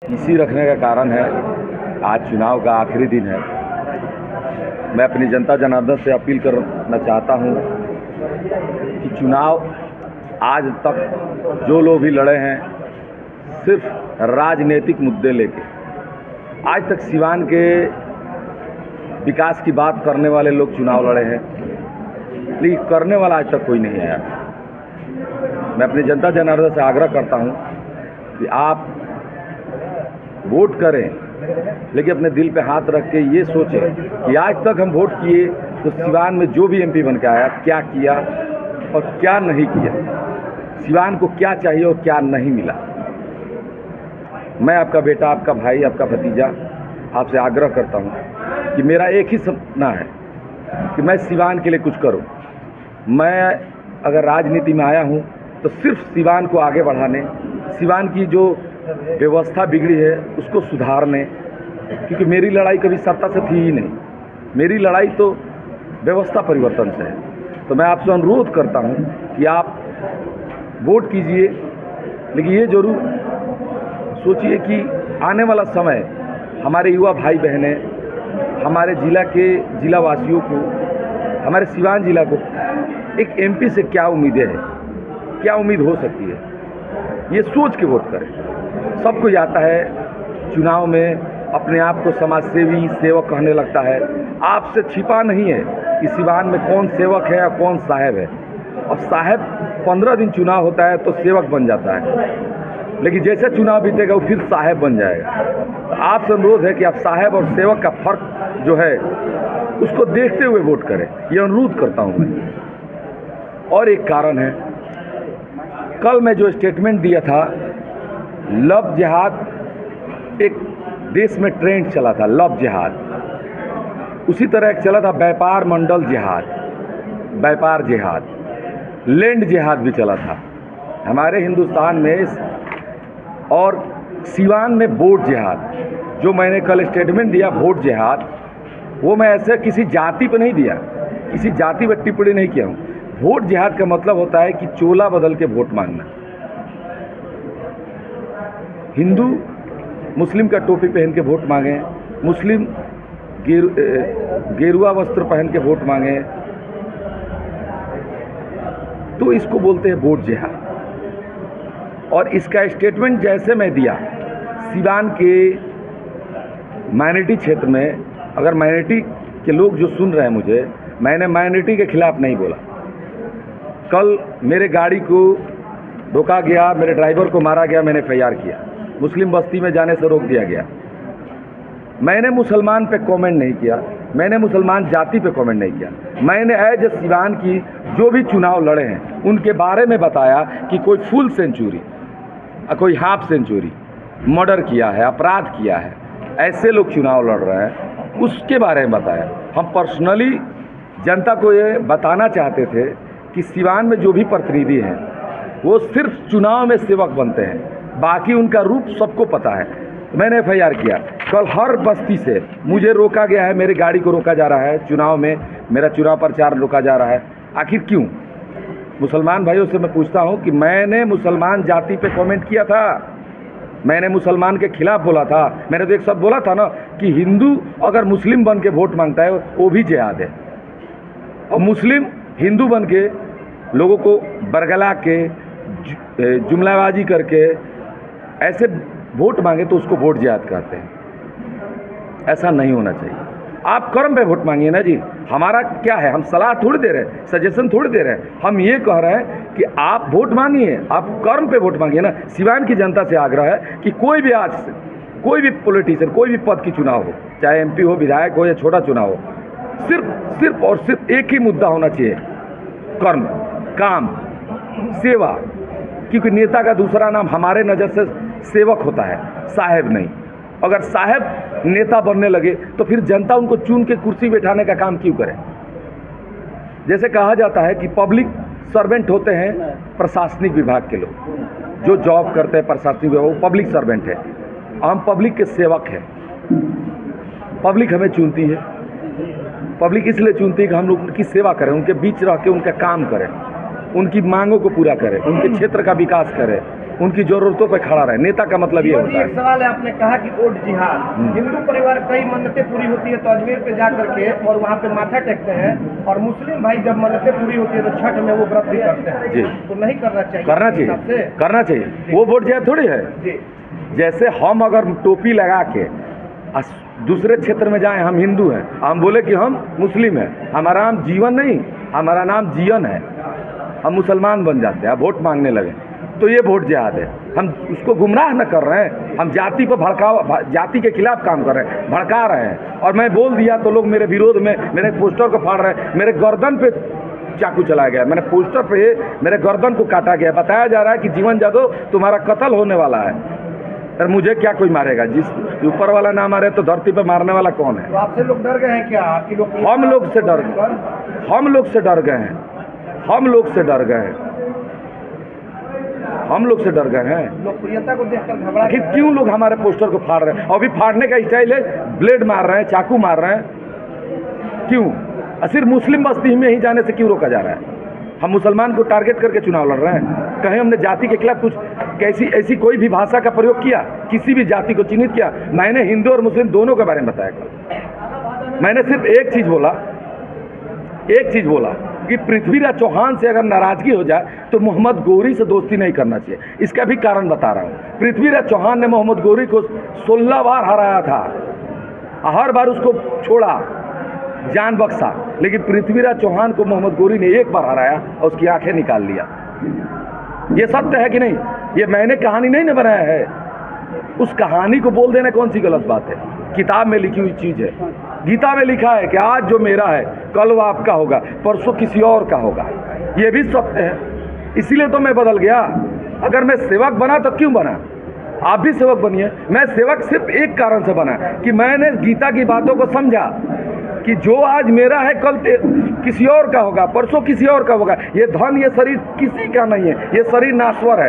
इसी रखने का कारण है, आज चुनाव का आखिरी दिन है। मैं अपनी जनता जनार्दन से अपील करना चाहता हूं कि चुनाव आज तक जो लोग भी लड़े हैं सिर्फ राजनीतिक मुद्दे लेके, आज तक सिवान के विकास की बात करने वाले लोग चुनाव लड़े हैं, लेकिन करने वाला आज तक कोई नहीं आया। मैं अपनी जनता जनार्दन से आग्रह करता हूं कि आप वोट करें, लेकिन अपने दिल पे हाथ रख के ये सोचें कि आज तक हम वोट किए तो सिवान में जो भी एमपी बन के आया क्या किया और क्या नहीं किया, सिवान को क्या चाहिए और क्या नहीं मिला। मैं आपका बेटा, आपका भाई, आपका भतीजा आपसे आग्रह करता हूं कि मेरा एक ही सपना है कि मैं सिवान के लिए कुछ करूं। मैं अगर राजनीति में आया हूं तो सिर्फ सिवान को आगे बढ़ाने, सिवान की जो व्यवस्था बिगड़ी है उसको सुधारने, क्योंकि मेरी लड़ाई कभी सत्ता से थी ही नहीं, मेरी लड़ाई तो व्यवस्था परिवर्तन से है। तो मैं आपसे अनुरोध करता हूं कि आप वोट कीजिए, लेकिन ये जरूर सोचिए कि आने वाला समय हमारे युवा भाई बहनें, हमारे जिला वासियों को, हमारे सिवान जिला को एक एमपी से क्या उम्मीदें हैं, क्या उम्मीद हो सकती है, ये सोच के वोट करें। सबको आता है चुनाव में अपने आप को समाजसेवी सेवक कहने लगता है। आपसे छिपा नहीं है कि सिवान में कौन सेवक है और कौन साहब है। अब साहब 15 दिन चुनाव होता है तो सेवक बन जाता है, लेकिन जैसे चुनाव बीतेगा वो फिर साहब बन जाएगा। तो आपसे अनुरोध है कि आप साहब और सेवक का फर्क जो है उसको देखते हुए वोट करें, ये अनुरोध करता हूँ मैं। और एक कारण है, कल मैं जो स्टेटमेंट दिया था, लव जिहाद एक देश में ट्रेंड चला था, लव जिहाद, उसी तरह एक चला था व्यापार मंडल जिहाद, व्यापार जिहाद, लैंड जिहाद भी चला था हमारे हिंदुस्तान में। और सिवान में वोट जिहाद, जो मैंने कल स्टेटमेंट दिया वोट जिहाद, वो मैं ऐसे किसी जाति पर नहीं दिया, किसी जाति पर टिप्पणी नहीं किया हूँ। वोट जिहाद का मतलब होता है कि चोला बदल के वोट मांगना। हिंदू मुस्लिम का टोपी पहन के वोट मांगे, मुस्लिम गेरुआ वस्त्र पहन के वोट मांगे, तो इसको बोलते हैं वोट जिहाद। और इसका स्टेटमेंट जैसे मैं दिया, सिवान के माइनॉरिटी क्षेत्र में, अगर माइनॉरिटी के लोग जो सुन रहे हैं मुझे, मैंने माइनॉरिटी के खिलाफ नहीं बोला। कल मेरे गाड़ी को रोका गया, मेरे ड्राइवर को मारा गया, मैंने FIR किया, मुस्लिम बस्ती में जाने से रोक दिया गया। मैंने मुसलमान पे कमेंट नहीं किया, मैंने मुसलमान जाति पे कमेंट नहीं किया। मैंने एज सिवान की जो भी चुनाव लड़े हैं उनके बारे में बताया कि कोई फुल सेंचुरी, कोई हाफ सेंचुरी, मर्डर किया है, अपराध किया है, ऐसे लोग चुनाव लड़ रहे हैं, उसके बारे में बताया। हम पर्सनली जनता को ये बताना चाहते थे कि सिवान में जो भी प्रतिनिधि हैं वो सिर्फ चुनाव में सेवक बनते हैं, बाकी उनका रूप सबको पता है। मैंने FIR किया, कल हर बस्ती से मुझे रोका गया है, मेरी गाड़ी को रोका जा रहा है, चुनाव में मेरा चुनाव प्रचार रोका जा रहा है। आखिर क्यों? मुसलमान भाइयों से मैं पूछता हूं कि मैंने मुसलमान जाति पे कमेंट किया था, मैंने मुसलमान के खिलाफ बोला था। मैंने तो एक शब्द बोला था ना कि हिंदू अगर मुस्लिम बन के वोट मांगता है वो भी जिहाद है, और मुस्लिम हिंदू बन के लोगों को बरगला के जुमलाबाजी करके ऐसे वोट मांगे तो उसको वोट जिहाद कहते हैं। ऐसा नहीं होना चाहिए। आप कर्म पे वोट मांगिए ना जी, हमारा क्या है, हम सलाह थोड़ी दे रहे हैं, सजेशन थोड़ी दे रहे हैं, हम ये कह रहे हैं कि आप वोट मांगिए, आप कर्म पे वोट मांगिए ना। सिवान की जनता से आग्रह है कि कोई भी आज से कोई भी पॉलिटिशियन, कोई भी पद की चुनाव हो, चाहे MP हो, विधायक हो या छोटा चुनाव हो, सिर्फ और सिर्फ एक ही मुद्दा होना चाहिए, कर्म, काम, सेवा। क्योंकि नेता का दूसरा नाम हमारे नज़र से सेवक होता है, साहब नहीं। अगर साहब नेता बनने लगे तो फिर जनता उनको चुन के कुर्सी बैठाने का काम क्यों करे? जैसे कहा जाता है कि पब्लिक सर्वेंट होते हैं प्रशासनिक विभाग के लोग, जो जॉब करते हैं प्रशासनिक विभाग, वो पब्लिक सर्वेंट है। हम पब्लिक के सेवक हैं। पब्लिक हमें चुनती है, पब्लिक इसलिए चुनती है कि हम लोग उनकी सेवा करें, उनके बीच रह के उनका काम करें, उनकी मांगों को पूरा करें, उनके क्षेत्र का विकास करें, उनकी ज़रूरतों पर खड़ा रहे। नेता का मतलब ये होता एक है। सवाल है, आपने कहा कि वोट जिहाद, हिंदू परिवार कई मन्नतें पूरी होती है तो अजमेर पे जा करके और वहाँ पे माथा टेकते हैं, और मुस्लिम भाई जब मन्नतें पूरी होती है तो छठ में वो व्रत भी करते हैं जी। तो नहीं करना चाहिए? करना आपके हिसाब चाहिए, से? करना चाहिए। वो वोट जिहाद थोड़ी है। जी। जैसे हम अगर टोपी लगा के दूसरे क्षेत्र में जाएं, हम हिंदू हैं, हम बोले कि हम मुस्लिम हैं, हमारा नाम जीवन नहीं, हमारा नाम जीवन है, हम मुसलमान बन जाते हैं, अब वोट मांगने लगे, तो ये वोट जिहाद है। हम उसको गुमराह न कर रहे हैं, हम जाति पर जाति के खिलाफ काम कर रहे हैं, भड़का रहे हैं। और मैं बोल दिया तो लोग मेरे विरोध में मेरे पोस्टर को फाड़ रहे हैं, मेरे गर्दन पे चाकू चला गया, मैंने पोस्टर पे मेरे गर्दन को काटा गया, बताया जा रहा है कि जीवन जादव तुम्हारा कत्ल होने वाला है। सर मुझे क्या कोई मारेगा? जिस ऊपर वाला ना मारे तो धरती पे मारने वाला कौन है? तो आपसे लोग डर गए हैं क्या? आपकी लोग हम लोग से डर गए, हम लोग से डर गए हैं, हम लोग से डर गए हैं, हम लोग से डर गए हैं। लोकप्रियता को देखकर घबरा आखिर क्यों लोग हमारे पोस्टर को फाड़ रहे हैं? और अभी फाड़ने का स्टाइल है, ब्लेड मार रहे हैं, चाकू मार रहे हैं, क्यों? सिर्फ मुस्लिम बस्ती में ही जाने से क्यों रोका जा रहा है? हम मुसलमान को टारगेट करके चुनाव लड़ रहे हैं? कहीं हमने जाति के खिलाफ कुछ कैसी ऐसी कोई भी भाषा का प्रयोग किया? किसी भी जाति को चिन्हित किया? मैंने हिंदू और मुस्लिम दोनों के बारे में बताया कल। मैंने सिर्फ एक चीज़ बोला कि पृथ्वीराज चौहान से अगर नाराजगी हो जाए तो मोहम्मद गौरी से दोस्ती नहीं करना चाहिए। इसका भी कारण बता रहा हूँ। पृथ्वीराज चौहान ने मोहम्मद गौरी को 16 बार हराया था, हर बार उसको छोड़ा, जान बख्शा, लेकिन पृथ्वीराज चौहान को मोहम्मद गौरी ने एक बार हराया और उसकी आंखें निकाल लिया। ये सत्य है कि नहीं? ये मैंने कहानी नहीं न बनाया है। उस कहानी को बोल देना कौन सी गलत बात है? किताब में लिखी हुई चीज़ है। गीता में लिखा है कि आज जो मेरा है कल वो आपका होगा, परसों किसी और का होगा। ये भी सत्य है, इसीलिए तो मैं बदल गया। अगर मैं सेवक बना तो क्यों बना? आप भी सेवक बनिए। मैं सेवक सिर्फ एक कारण से बना कि मैंने गीता की बातों को समझा कि जो आज मेरा है कल किसी और का होगा, परसों किसी और का होगा। ये धन, ये शरीर किसी का नहीं है, ये शरीर नाश्वर है।